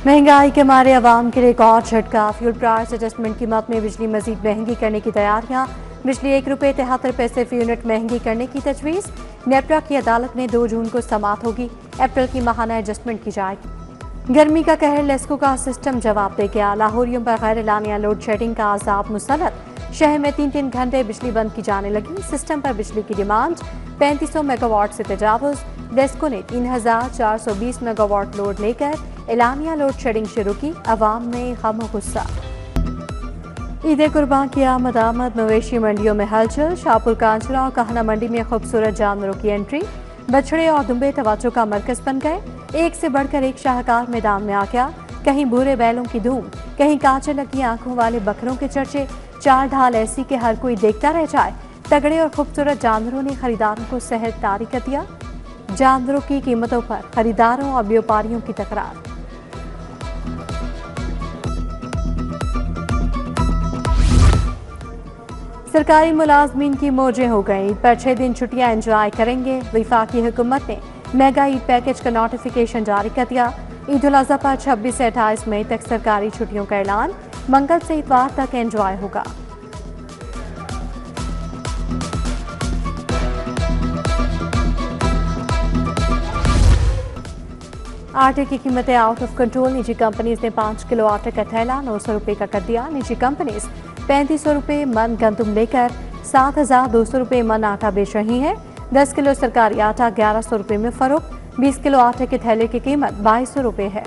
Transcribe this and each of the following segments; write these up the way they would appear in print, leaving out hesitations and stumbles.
महंगाई के मारे अवाम के लिए एक और झटका। फ्यूल प्राइस एडजस्टमेंट कीमत में बिजली मजीद महंगी करने की तैयारियां। बिजली ₹1.73 फी यूनिट महंगी करने की तजवीज़। नेपरा की अदालत ने 2 जून को समाअत होगी। अप्रैल की माहाना एडजस्टमेंट की जाएगी। गर्मी का कहर लेस्को का सिस्टम जवाब दे गया। लाहौरियों पर गैर एलानिया लोड शेडिंग का आजाब मुसलत। शहर में 3-3 घंटे बिजली बंद की जाने लगी। सिस्टम पर बिजली की डिमांड 3500 मेगावाट से तजावुज। लेस्को ने 3420 मेगावाट लोड लेकर एलानिया लोड शेडिंग शुरू की। अवाम में गम और गुस्सा। ईद कुर्बान की आमद मवेशी मंडियों में हलचल। शाहपुर कांचला और कहना मंडी में खूबसूरत जानवरों की एंट्री। बछड़े और दुम्बे तवज्जो का मरकज बन गए। एक से बढ़कर एक शाहकार मैदान में आ गया। कहीं भूरे बैलों की धूम, कहीं कांचे लगी आंखों वाले बकरों के चर्चे। चार ढाल ऐसी कि हर कोई देखता रह जाए। तगड़े और खूबसूरत जानवरों ने खरीदारों को सहर तारी कर दिया। जानवरों की कीमतों पर खरीदारों और व्यापारियों की तकरार। सरकारी मुलाजमीन की मौजें हो गई। ईद पर 6 दिन छुट्टियां एंजॉय करेंगे। वफाकी हुकूमत ने मेगा ईद पैकेज का नोटिफिकेशन जारी कर दिया। ईद उल अजहा पर 26 से 28 मई तक सरकारी छुट्टियों का ऐलान। मंगल से इतवार तक एंजॉय होगा। आटे की कीमतें आउट ऑफ कंट्रोल। निजी कंपनीज ने 5 किलो आटे का थैला 900 रुपए का कर दिया। निजी कंपनीज 3500 रुपए मन गंदुम लेकर 7200 रुपए मन आटा बेच रही है। 10 किलो सरकारी आटा 1100 रुपए में फरोख्त। 20 किलो आटे के थैले की कीमत 2200 रुपए है।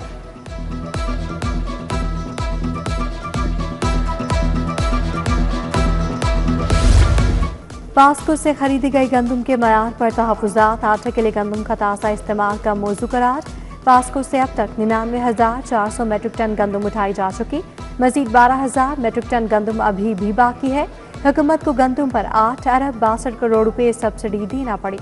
पास्को से खरीदी गई गंदुम के मयार पर तहफुजात। आटे के लिए गंदुम का ताज़ा इस्तेमाल का मौजू करार। पास्को से अब तक 99,400 मेट्रिक टन गंदुम उठाई जा चुकी। मजीद 12,000 मेट्रिक टन गंदुम अभी भी बाकी है। हुकूमत को गंदुम पर 8 अरब 62 करोड़ रुपए सब्सिडी देना पड़ी।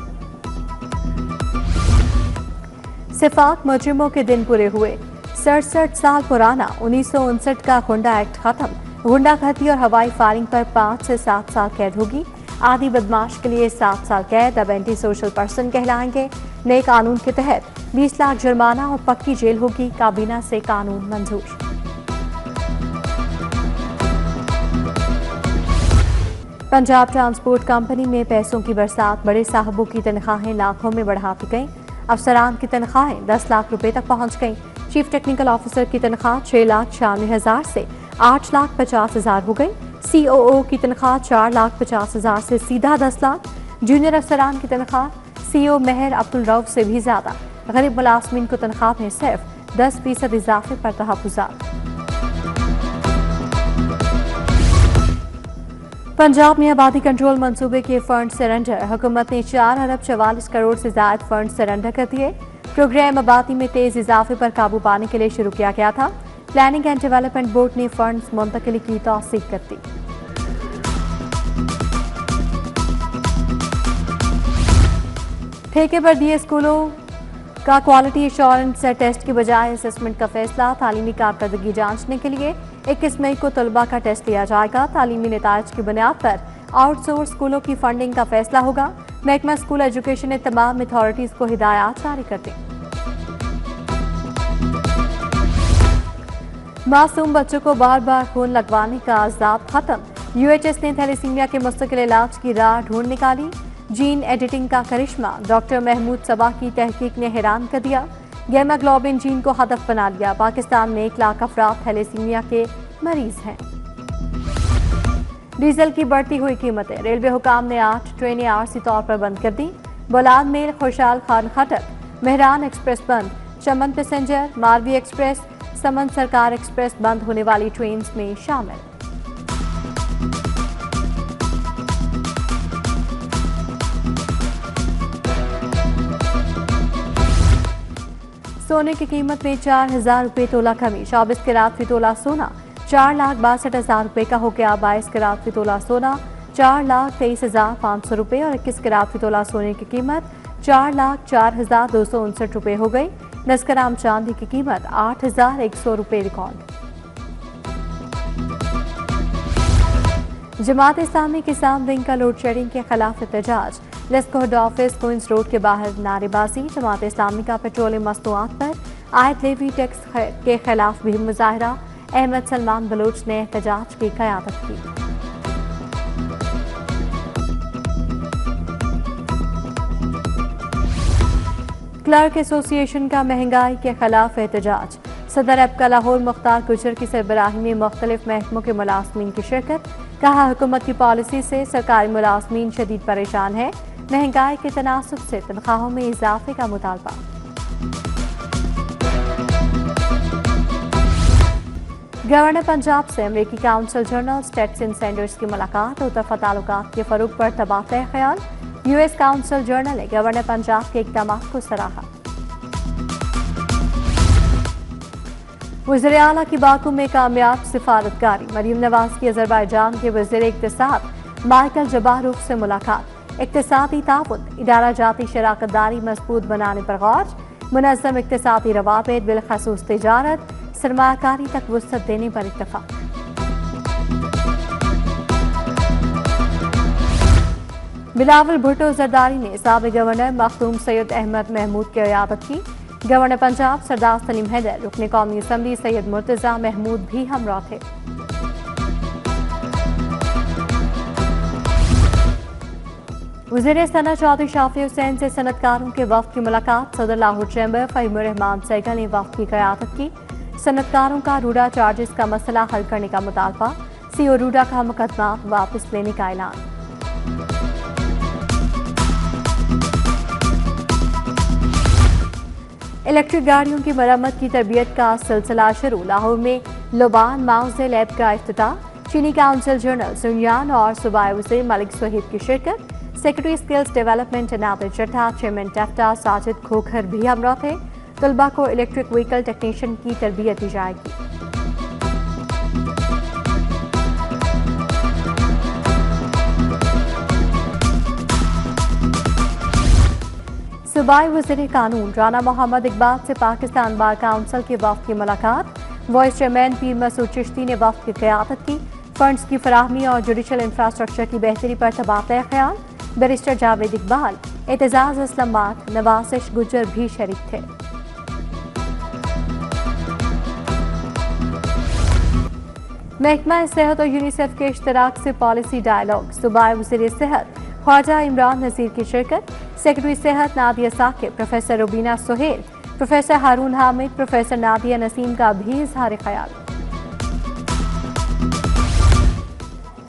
सिफाक मुजरिमों के दिन पूरे हुए। 67 साल पुराना 1959 का गुंडा एक्ट खत्म। गुंडागर्दी और हवाई फायरिंग पर 5 से 7 साल कैद होगी। आदि बदमाश के लिए 7 साल कैद। अब एंटी सोशल पर्सन कहलाएंगे। नए कानून के तहत 20 लाख जुर्माना और पक्की जेल होगी। काबीना से कानून मंजूर। पंजाब ट्रांसपोर्ट कंपनी में पैसों की बरसात। बड़े साहबों की तनख्वाहें लाखों में बढ़ा दी गईं। अफसरान की तनख्वाहें 10 लाख रुपए तक पहुंच गईं। चीफ टेक्निकल ऑफिसर की तनख्वाह 6,96,000 से 8,50,000 हो गई। COO की तनख्वाह 4,50,000 से सीधा 10 लाख। जूनियर अफसरान की तनख्वाह CO मेहर अब्दुल रऊफ से भी ज्यादा। गरीब मुलाजमीन को तनख्वाह में सिर्फ 10% इजाफे पर तहफुजात। पंजाब में आबादी कंट्रोल मंसूबे के फंड सरेंडर। हुकूमत ने 4 अरब 44 करोड़ से ज्यादा फंड सरेंडर कर दिए। प्रोग्राम आबादी में तेज इजाफे पर काबू पाने के लिए शुरू किया गया था। प्लानिंग एंड डेवलपमेंट बोर्ड ने फंड्स मुंतकिली की तौसीक कर दी। ठेके पर दिए स्कूलों का क्वालिटी एश्योरेंस टेस्ट की बजाय असेसमेंट का फैसला। तालीमी कारकर्दगी जांचने के लिए 21 मई को तलबा का टेस्ट लिया जाएगा। तालीमी नताइज की बुनियाद पर आउटसोर्स स्कूलों की फंडिंग का फैसला होगा। महकमा स्कूल एजुकेशन ने तमाम अथॉरिटीज को हिदायत जारी कर दी। मासूम बच्चों को बार बार खून लगवाने का अज़ाब खत्म। UHS ने थैलेसीमिया के मुस्तकिल इलाज की राह ढूंढ निकाली। जीन एडिटिंग का करिश्मा। डॉक्टर महमूद सबा की तहकीक ने हैरान कर दिया। गैमाग्लोबिन जीन को हदफ बना लिया। पाकिस्तान में 1 लाख अफराद थैलेसीमिया के मरीज हैं। डीजल की बढ़ती हुई कीमतें। रेलवे हुकाम ने 8 ट्रेनें आरसी तौर पर बंद कर दी। बोलान मेल, खुशहाल खान खटक, मेहरान एक्सप्रेस बंद। चमन पैसेंजर, मालवी एक्सप्रेस, समन सरकार एक्सप्रेस बंद होने वाली ट्रेन में शामिल। सोने की कीमत में 4,000 रुपये तोला कमी। 24 कैरात फी तोला सोना 4,62,000 रुपये का हो गया। 22 कैरात फी तोला सोना 4,23,500 रुपये और 21 कैरात फी तोला सोने की कीमत 4,04,259 रुपये हो गई। 10 ग्राम चांदी की कीमत 8,100 रुपये रिकॉर्ड। जमात इस्लामी किसान विंग का लोड शेडिंग के खिलाफ एहतजाज। LESCO head office Queens road के बाहर नारेबाजी। जमात इस्लामी का पेट्रोलियम मसनूआत पर आयत लेवी टैक्स के खिलाफ भी मुजाहरा। अहमद सलमान बलोच ने एहतजाज की क़यादत की। क्लर्क एसोसिएशन का महंगाई के खिलाफ एहतजाज। सदर अबका लाहौर मुख्तार गुजर की सरबराही में मुख्तलिफ महकमों के मुलाजमीन की शिरकत। कहा, हुकूमत की पॉलिसी से सरकारी मुलाजमीन शदीद परेशान है। महंगाई के तनासुब से तनख्वाहों में इजाफे का मुतालबा। गवर्नर पंजाब से अमरीकी काउंसिल जनरल स्टेटसन सैंडर्स की मुलाकात। उतरफा ताल्लुकात के फरोग पर तबादला ख्याल। यूएस काउंसिल जनरल ने गवर्नर पंजाब के इक़दाम को सराहा। वज़ीर आला की बाकू में कामयाब सिफारतकारी। मरीम नवाज की अज़रबैजान के वज़ीर इक़्तिसाद माइकल जबारोफ से मुलाकात। इक़्तिसादी ताउन, इदारा जाती शराकतदारी मजबूत बनाने पर गौर। मुनज़्ज़म इक़्तिसादी रवाबित बिलखसूस तिजारत, सरमायाकारी तक वुसअत देने पर इत्तफ़ाक़। बिलावल भुट्टो जरदारी ने साबिक़ गवर्नर मखदूम सैयद अहमद महमूद की क़यादत की। गवर्नर पंजाब सरदार सलीम हैदर, रुकन कौमी असम्बली सैयद मुर्तज़ा महमूद भी हमरा थे। वज़ीर सनअत चौधरी शाफी हुसैन से सनतकारों के वफ़द की मुलाकात। सदर लाहौर चैम्बर फ़हीमुर रहमान सैगल ने वफ़द की क़यादत की। सनतकारों का रूडा चार्जेस का मसला हल करने का मुतालबा। सीओ रूडा का मुकदमा वापस लेने का ऐलान। इलेक्ट्रिक गाड़ियों की मरम्मत की तरबियत का सिलसिला शुरू। लाहौर में लोबान माउजे लैब का इफ्तिताह। चीनी काउंसिल जनरल सुनयान और सूबाई वज़ीर मलिक सोहेब की शिरकत। सेक्रेटरी स्किल्स डेवलपमेंट नादिर चट्टा, चेयरमैन टफ्टा साजिद खोखर भी हमरा थे। तलबा को इलेक्ट्रिक व्हीकल टेक्नीशियन की तरबियत दी जाएगी। सूबाई वज़ीर कानून राना मोहम्मद इकबाल से पाकिस्तान बार काउंसिल के वफ़द की मुलाकात। वाइस चेयरमैन पीर मसूद चिश्ती ने वफ़द की क़यादत की। फंड्स की फराहमी और जुडिशल इंफ्रास्ट्रक्चर की बेहतरी पर तबादला ख्याल। बैरिस्टर जावेद इकबाल, एतजाज असलम माठ, नवाज़िश गुजर भी शरीक थे। महकमा सेहत और यूनिसेफ के इश्तराक से पॉलिसी डायलॉग। सूबाई वज़ीर सेहत ख्वाजा इमरान नज़ीर की शिरकत। सेक्रेटरी सेहत नादिया साकिब, प्रोफेसर रुबीना सोहेल, प्रोफेसर हारून हामिद, प्रोफेसर नादिया नसीम का भी इज़हार ख्याल।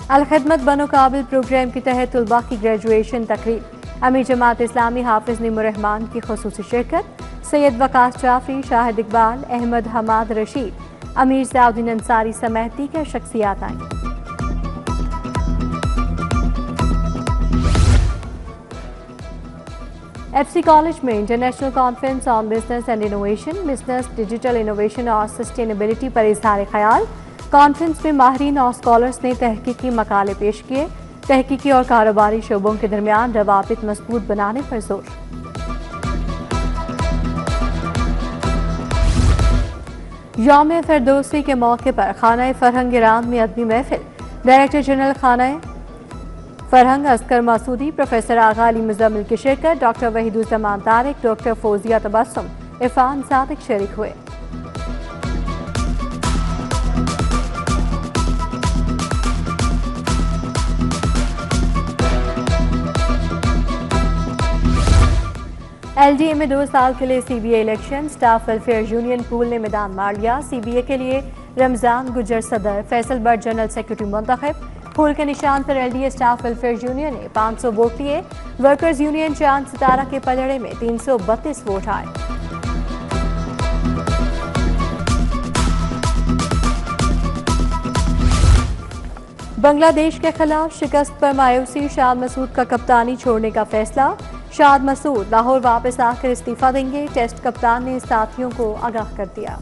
अल-खिदमत बनो काबिल प्रोग्राम के तहत तलबा की ग्रेजुएशन तकरीब। अमीर जमात इस्लामी हाफिज निमुररहमान की खुसूसी शिरकत। सैयद वकास जाफरी, शाहिद इकबाल, अहमद हमाद रशीद, अमीर ज़ियाउद्दीन अंसारी समेत दीगर शख्सियात आईं। एफसी कॉलेज में international conference on business and innovation, business, digital innovation और सस्टेनेबिलिटी पर इज़हार ख्याल। कॉन्फ्रेंस में माहिरीन और स्कॉलर्स ने तहकीकी मकाले पेश किए। तहकीकी और कारोबारी शोबों के दरमियान रवाबित मजबूत बनाने पर जोर। यौम फिरदौसी के मौके पर खाना फरहंग ईरान में अदबी महफिल। डायरेक्टर जनरल खाना फरहंग अस्कर मासूदी, प्रोफेसर आगा अली मुजम्मिल की शिरकत। डॉक्टर वहीदुज़्ज़मान तारिक, डॉक्टर फौजिया तबस्सुम, इरफान सादिक शरीक हुए। एलडीए में 2 साल के लिए CBA election. Staff welfare union pool ने मैदान मार लिया। सीबीए के लिए रमजान गुजर सदर, फैसल बट जनरल सेक्रेटरी मुंतखब। फूल के निशान पर एलडीए स्टाफ वेलफेयर यूनियन ने 500 वोट लिए। वर्कर्स यूनियन चांद सितारा के पलड़े में 332 वोट आए। बांग्लादेश के खिलाफ शिकस्त पर मायूसी। शाद मसूद का कप्तानी छोड़ने का फैसला। शाद मसूद लाहौर वापस आकर इस्तीफा देंगे। टेस्ट कप्तान ने साथियों को आगाह कर दिया।